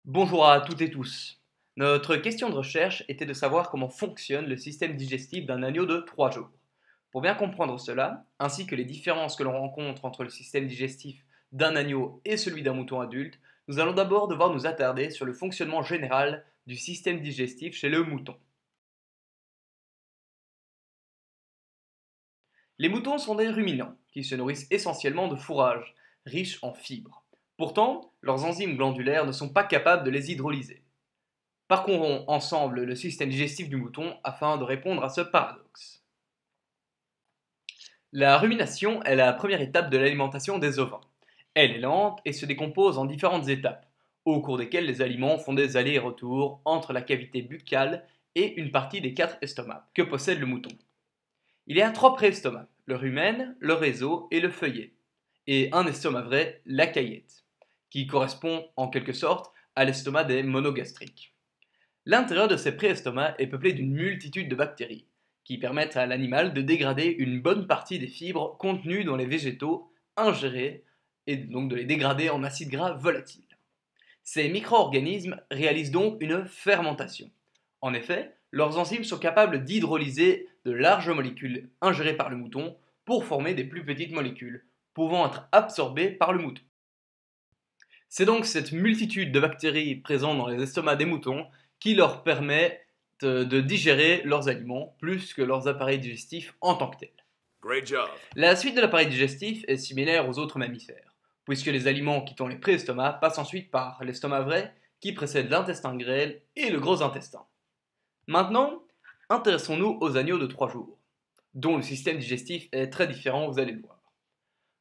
Bonjour à toutes et tous. Notre question de recherche était de savoir comment fonctionne le système digestif d'un agneau de 3 jours. Pour bien comprendre cela, ainsi que les différences que l'on rencontre entre le système digestif d'un agneau et celui d'un mouton adulte, nous allons d'abord devoir nous attarder sur le fonctionnement général du système digestif chez le mouton. Les moutons sont des ruminants qui se nourrissent essentiellement de fourrage, riche en fibres. Pourtant, leurs enzymes glandulaires ne sont pas capables de les hydrolyser. Parcourons ensemble le système digestif du mouton afin de répondre à ce paradoxe. La rumination est la première étape de l'alimentation des ovins. Elle est lente et se décompose en différentes étapes, au cours desquelles les aliments font des allers et retours entre la cavité buccale et une partie des 4 estomacs que possède le mouton. Il y a 3 préestomacs, le rumen, le réseau et le feuillet, et un estomac vrai, la caillette, qui correspond en quelque sorte à l'estomac des monogastriques. L'intérieur de ces préestomacs est peuplé d'une multitude de bactéries, qui permettent à l'animal de dégrader une bonne partie des fibres contenues dans les végétaux ingérés et donc de les dégrader en acides gras volatiles. Ces micro-organismes réalisent donc une fermentation. En effet, leurs enzymes sont capables d'hydrolyser de larges molécules ingérées par le mouton pour former des plus petites molécules, pouvant être absorbées par le mouton. C'est donc cette multitude de bactéries présentes dans les estomacs des moutons qui leur permet de digérer leurs aliments plus que leurs appareils digestifs en tant que tels. Great job. La suite de l'appareil digestif est similaire aux autres mammifères, puisque les aliments quittant les préestomacs passent ensuite par l'estomac vrai qui précède l'intestin grêle et le gros intestin. Maintenant, intéressons-nous aux agneaux de 3 jours, dont le système digestif est très différent, vous allez le voir.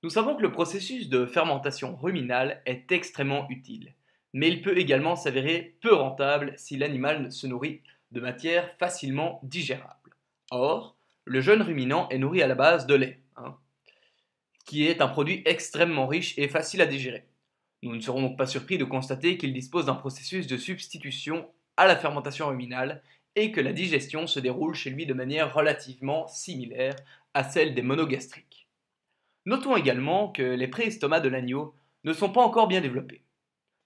Nous savons que le processus de fermentation ruminale est extrêmement utile, mais il peut également s'avérer peu rentable si l'animal se nourrit de matières facilement digérables. Or, le jeune ruminant est nourri à la base de lait, qui est un produit extrêmement riche et facile à digérer. Nous ne serons donc pas surpris de constater qu'il dispose d'un processus de substitution à la fermentation ruminale et que la digestion se déroule chez lui de manière relativement similaire à celle des monogastriques. Notons également que les préestomacs de l'agneau ne sont pas encore bien développés,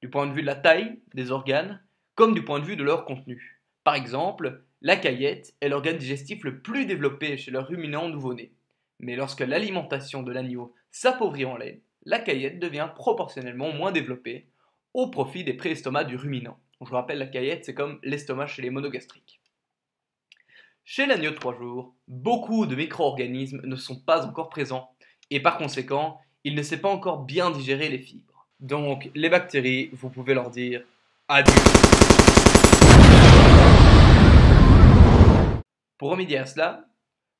du point de vue de la taille des organes, comme du point de vue de leur contenu. Par exemple, la caillette est l'organe digestif le plus développé chez le ruminant nouveau-né. Mais lorsque l'alimentation de l'agneau s'appauvrit en lait, la caillette devient proportionnellement moins développée au profit des préestomacs du ruminant. Je vous rappelle, la caillette, c'est comme l'estomac chez les monogastriques. Chez l'agneau de 3 jours, beaucoup de micro-organismes ne sont pas encore présents et par conséquent, il ne sait pas encore bien digérer les fibres. Donc, les bactéries, vous pouvez leur dire adieu. Pour remédier à cela,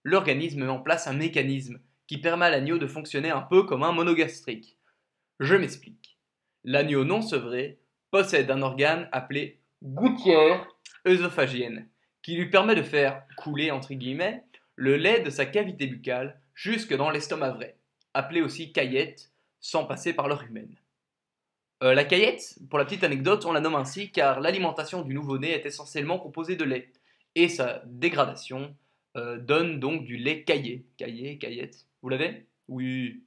l'organisme met en place un mécanisme qui permet à l'agneau de fonctionner un peu comme un monogastrique. Je m'explique. L'agneau non sevré possède un organe appelé gouttière œsophagienne qui lui permet de faire couler, entre guillemets, le lait de sa cavité buccale jusque dans l'estomac vrai, appelé aussi caillette, sans passer par le rumen. La caillette, pour la petite anecdote, on la nomme ainsi car l'alimentation du nouveau-né est essentiellement composée de lait, et sa dégradation donne donc du lait caillé. Caillé, caillette, vous l'avez? Oui.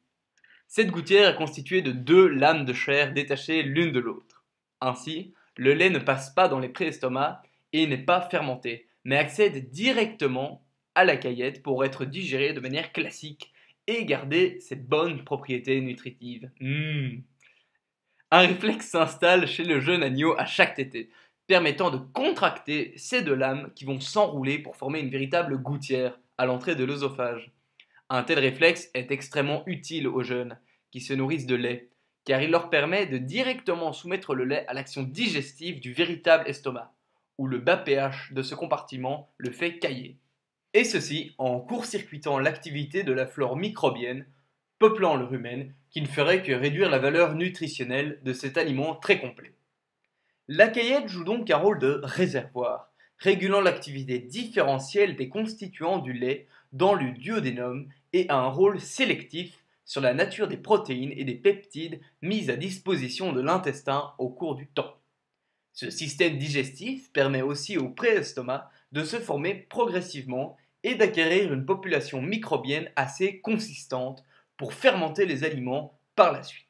Cette gouttière est constituée de 2 lames de chair détachées l'une de l'autre. Ainsi, le lait ne passe pas dans les préestomacs et n'est pas fermenté, mais accède directement à la caillette pour être digéré de manière classique et garder ses bonnes propriétés nutritives. Un réflexe s'installe chez le jeune agneau à chaque tétée, permettant de contracter ces 2 lames qui vont s'enrouler pour former une véritable gouttière à l'entrée de l'œsophage. Un tel réflexe est extrêmement utile aux jeunes qui se nourrissent de lait, car il leur permet de directement soumettre le lait à l'action digestive du véritable estomac, où le bas pH de ce compartiment le fait cailler. Et ceci en court-circuitant l'activité de la flore microbienne peuplant le rumen, qui ne ferait que réduire la valeur nutritionnelle de cet aliment très complet. La caillette joue donc un rôle de réservoir, régulant l'activité différentielle des constituants du lait dans le duodénum et a un rôle sélectif sur la nature des protéines et des peptides mises à disposition de l'intestin au cours du temps. Ce système digestif permet aussi au préestomac de se former progressivement et d'acquérir une population microbienne assez consistante pour fermenter les aliments par la suite.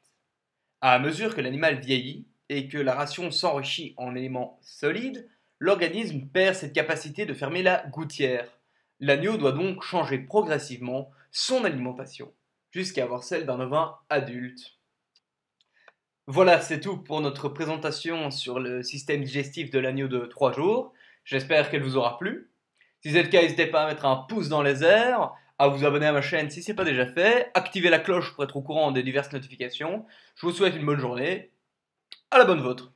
À mesure que l'animal vieillit et que la ration s'enrichit en éléments solides, l'organisme perd cette capacité de fermer la gouttière. L'agneau doit donc changer progressivement son alimentation, jusqu'à avoir celle d'un ovin adulte. Voilà, c'est tout pour notre présentation sur le système digestif de l'agneau de 3 jours. J'espère qu'elle vous aura plu. Si c'est le cas, n'hésitez pas à mettre un pouce dans les airs, à vous abonner à ma chaîne si ce n'est pas déjà fait, activer la cloche pour être au courant des diverses notifications. Je vous souhaite une bonne journée. À la bonne vôtre.